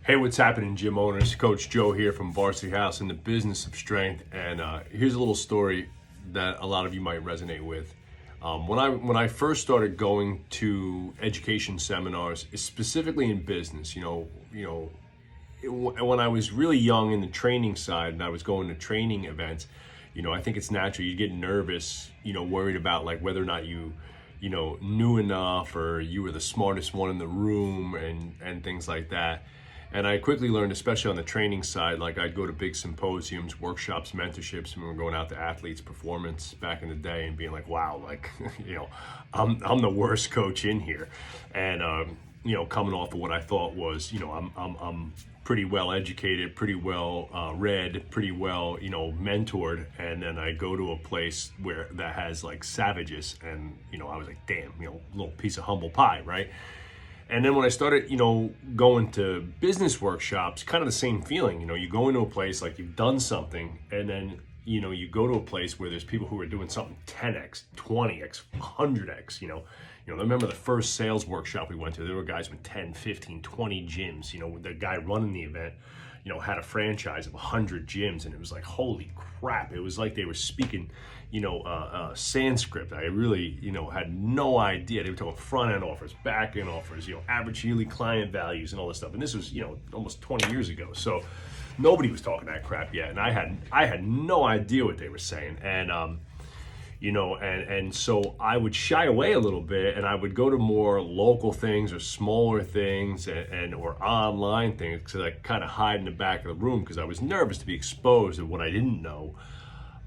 Hey, what's happening, gym owners? Coach Joe here from Varsity House in the business of strength. And here's a little story that a lot of you might resonate with. When I first started going to education seminars, specifically in business, when I was really young in the training side and I was going to training events, I think it's natural. You get nervous, worried about like whether or not you knew enough or you were the smartest one in the room and things like that. And I quickly learned, especially on the training side, like I'd go to big symposiums, workshops, mentorships, and we were going out to athletes' performance back in the day and being like, wow, like, I'm the worst coach in here. And, coming off of what I thought was, I'm pretty well educated, pretty well read, pretty well, mentored. And then I go to a place where that has like savages and, I was like, damn, little piece of humble pie, right? And then when I started, going to business workshops, kind of the same feeling. You go into a place like you've done something, and then, you go to a place where there's people who are doing something 10x, 20x, 100x, I remember the first sales workshop we went to, there were guys with 10, 15, 20 gyms. The guy running the event, had a franchise of 100 gyms, and it was like, holy crap. It was like they were speaking, Sanskrit. I really, had no idea. They were talking front end offers, back end offers, average yearly client values and all this stuff. And this was, almost 20 years ago. So nobody was talking that crap yet. And I had no idea what they were saying. And, and so I would shy away a little bit, and I would go to more local things or smaller things or online things, because I kind of hide in the back of the room because I was nervous to be exposed to what I didn't know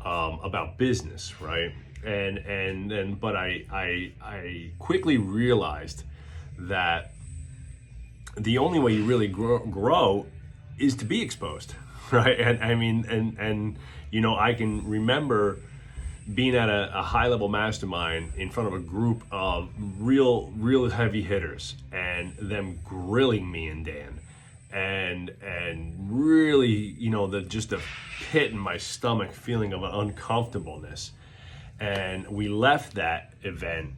about business, right? But I quickly realized that the only way you really grow is to be exposed, right? And I can remember being at a high-level mastermind in front of a group of real heavy hitters, and them grilling me and Dan, and really, just a pit in my stomach feeling of an uncomfortableness. And we left that event,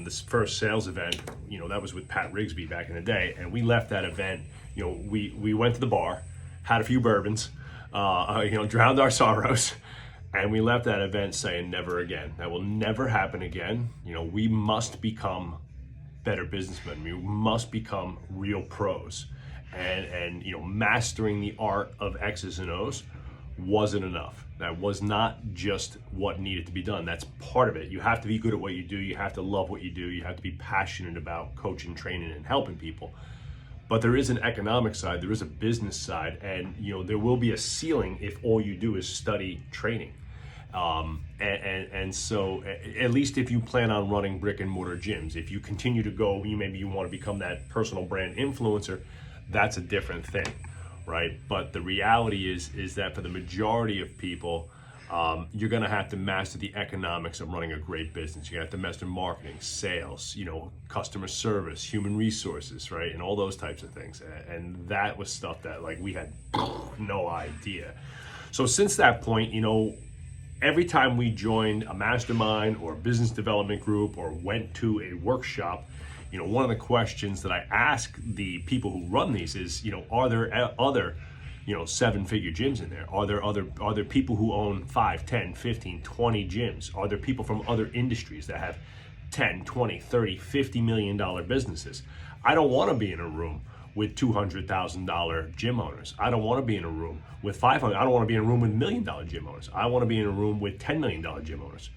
this first sales event, that was with Pat Rigsby back in the day, and we left that event. We went to the bar, had a few bourbons, drowned our sorrows. And we left that event saying, never again. That will never happen again. We must become better businessmen. We must become real pros. And mastering the art of X's and O's wasn't enough. That was not just what needed to be done. That's part of it. You have to be good at what you do. You have to love what you do. You have to be passionate about coaching, training, and helping people. But there is an economic side, there is a business side, and there will be a ceiling if all you do is study training. So at least if you plan on running brick and mortar gyms, if you continue to go, maybe you want to become that personal brand influencer, that's a different thing, right? But the reality is that for the majority of people, you're going to have to master the economics of running a great business. You have to master marketing, sales, customer service, human resources, right? And all those types of things. And that was stuff that like we had no idea. So since that point, every time we joined a mastermind or a business development group or went to a workshop, one of the questions that I ask the people who run these is, are there other, 7-figure gyms in there? Are there people who own 5, 10, 15, 20 gyms? Are there people from other industries that have 10, 20, 30, $50 million businesses? I don't want to be in a room with $200,000 gym owners. I don't want to be in a room with 500. I don't want to be in a room with $1 million gym owners. I want to be in a room with $10 million gym owners.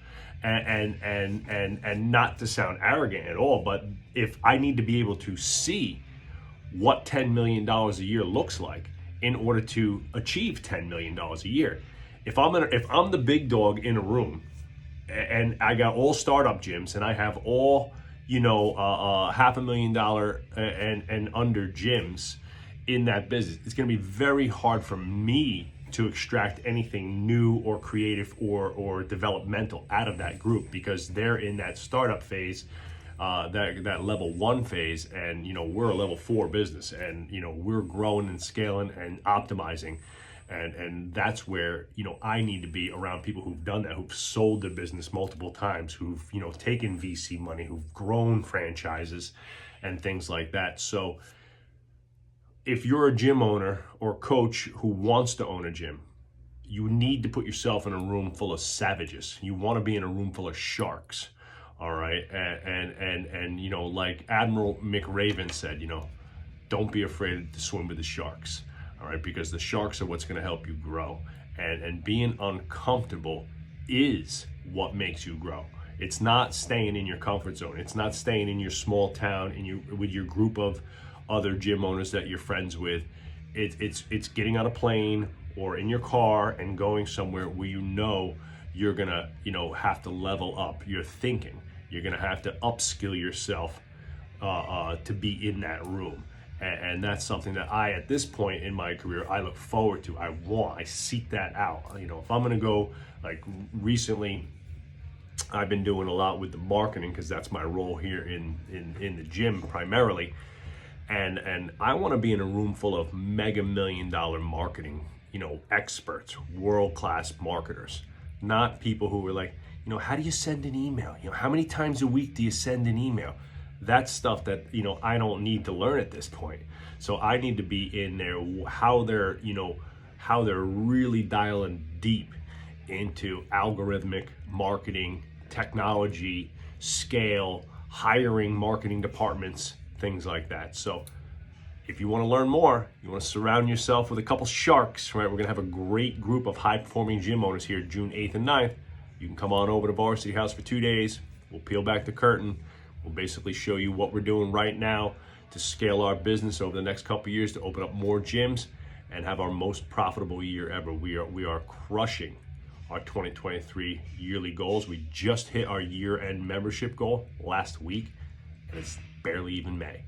And not to sound arrogant at all, but if I need to be able to see what $10 million a year looks like in order to achieve $10 million a year, if I'm the big dog in a room, and I got all startup gyms, and I have all $500,000 and under gyms in that business, it's going to be very hard for me to extract anything new or creative or developmental out of that group, because they're in that startup phase, that level 1 phase, and we're a level 4 business, and we're growing and scaling and optimizing. And that's where, I need to be around people who've done that, who've sold their business multiple times, who've, taken VC money, who've grown franchises and things like that. So if you're a gym owner or coach who wants to own a gym, you need to put yourself in a room full of savages. You want to be in a room full of sharks, all right? And you know, like Admiral McRaven said, you know, don't be afraid to swim with the sharks, all right? Because the sharks are what's going to help you grow. And being uncomfortable is what makes you grow. It's not staying in your comfort zone. It's not staying in your small town with your group of other gym owners that you're friends with. It's getting on a plane or in your car and going somewhere where you know you're gonna, you know, have to level up your thinking. You're gonna have to upskill yourself to be in that room. And that's something that I, at this point in my career, I look forward to. I seek that out. You know, if I'm gonna go, like recently, I've been doing a lot with the marketing because that's my role here in the gym primarily. And I want to be in a room full of mega $1 million marketing, you know, experts, world-class marketers, not people who are like, you know, how do you send an email? You know, how many times a week do you send an email? That's stuff that, you know, I don't need to learn at this point. So I need to be in there, how they're really dialing deep into algorithmic marketing, technology, scale, hiring marketing departments, things like that. So if you want to learn more, you want to surround yourself with a couple sharks, right? We're going to have a great group of high-performing gym owners here June 8th and 9th. You can come on over to Varsity House for 2 days. We'll peel back the curtain. We'll basically show you what we're doing right now to scale our business over the next couple of years to open up more gyms and have our most profitable year ever. We are crushing our 2023 yearly goals. We just hit our year-end membership goal last week, and it's barely even May.